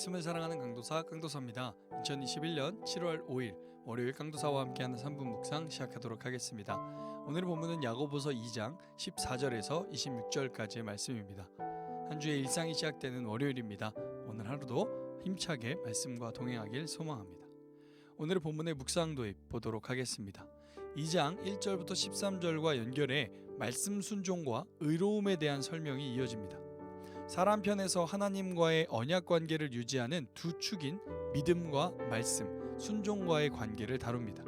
말씀을 사랑하는 강도사 강도사입니다. 2021년 7월 5일 월요일 강도사와 함께하는 3분 묵상 시작하도록 하겠습니다. 오늘의 본문은 야고보서 2장 14절에서 26절까지의 말씀입니다. 한 주의 일상이 시작되는 월요일입니다. 오늘 하루도 힘차게 말씀과 동행하길 소망합니다. 오늘의 본문의 묵상 도입 보도록 하겠습니다. 2장 1절부터 13절과 연결해 말씀 순종과 의로움에 대한 설명이 이어집니다. 사람 편에서 하나님과의 언약 관계를 유지하는 두 축인 믿음과 말씀, 순종과의 관계를 다룹니다.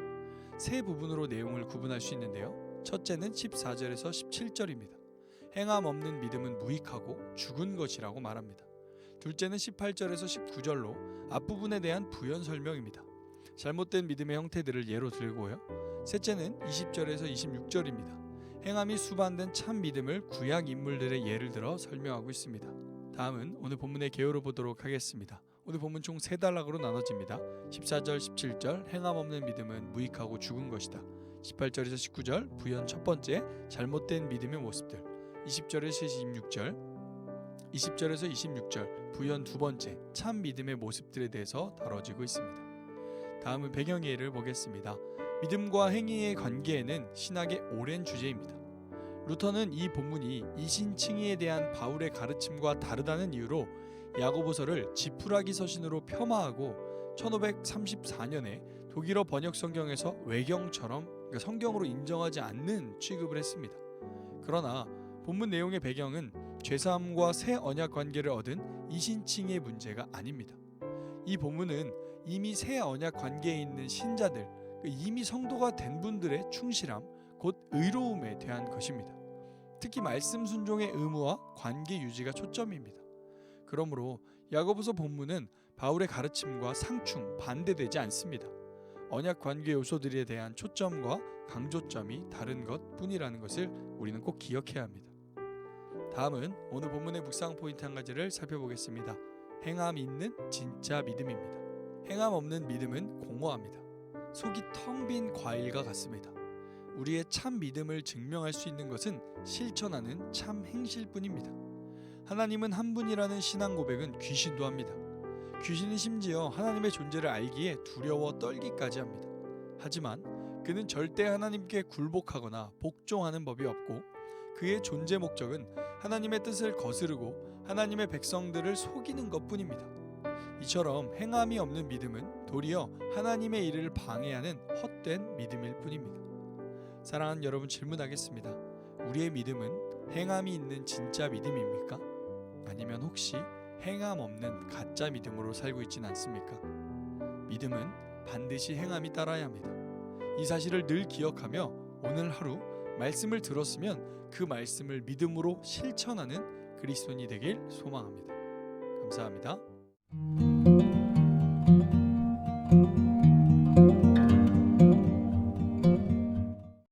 세 부분으로 내용을 구분할 수 있는데요. 첫째는 14절에서 17절입니다. 행함 없는 믿음은 무익하고 죽은 것이라고 말합니다. 둘째는 18절에서 19절로 앞부분에 대한 부연 설명입니다. 잘못된 믿음의 형태들을 예로 들고요. 셋째는 20절에서 26절입니다. 행함이 수반된 참 믿음을 구약 인물들의 예를 들어 설명하고 있습니다. 다음은 오늘 본문의 개요를 보도록 하겠습니다. 오늘 본문 총 세 단락으로 나눠집니다. 14절, 17절 행함 없는 믿음은 무익하고 죽은 것이다. 18절에서 19절 부연 첫 번째 잘못된 믿음의 모습들. 20절에서 26절 부연 두 번째 참 믿음의 모습들에 대해서 다뤄지고 있습니다. 다음은 배경 이해를 보겠습니다. 믿음과 행위의 관계에는 신학의 오랜 주제입니다. 루터는 이 본문이 이신칭의에 대한 바울의 가르침과 다르다는 이유로 야고보서를 지푸라기 서신으로 폄하하고 1534년에 독일어 번역 성경에서 외경처럼 성경으로 인정하지 않는 취급을 했습니다. 그러나 본문 내용의 배경은 죄사함과 새 언약 관계를 얻은 이신칭의의 문제가 아닙니다. 이 본문은 이미 새 언약 관계에 있는 신자들, 이미 성도가 된 분들의 충실함, 곧 의로움에 대한 것입니다. 특히 말씀 순종의 의무와 관계 유지가 초점입니다. 그러므로 야고보서 본문은 바울의 가르침과 상충, 반대되지 않습니다. 언약 관계 요소들에 대한 초점과 강조점이 다른 것뿐이라는 것을 우리는 꼭 기억해야 합니다. 다음은 오늘 본문의 묵상 포인트 한 가지를 살펴보겠습니다. 행함 있는 진짜 믿음입니다. 행함 없는 믿음은 공허합니다. 속이 텅 빈 과일과 같습니다. 우리의 참 믿음을 증명할 수 있는 것은 실천하는 참 행실뿐입니다. 하나님은 한 분이라는 신앙 고백은 귀신도 합니다. 귀신은 심지어 하나님의 존재를 알기에 두려워 떨기까지 합니다. 하지만 그는 절대 하나님께 굴복하거나 복종하는 법이 없고 그의 존재 목적은 하나님의 뜻을 거스르고 하나님의 백성들을 속이는 것뿐입니다. 이처럼 행함이 없는 믿음은 도리어 하나님의 일을 방해하는 헛된 믿음일 뿐입니다. 사랑하는 여러분, 질문하겠습니다. 우리의 믿음은 행함이 있는 진짜 믿음입니까? 아니면 혹시 행함 없는 가짜 믿음으로 살고 있지는 않습니까? 믿음은 반드시 행함이 따라야 합니다. 이 사실을 늘 기억하며 오늘 하루 말씀을 들었으면 그 말씀을 믿음으로 실천하는 그리스도인이 되길 소망합니다. 감사합니다.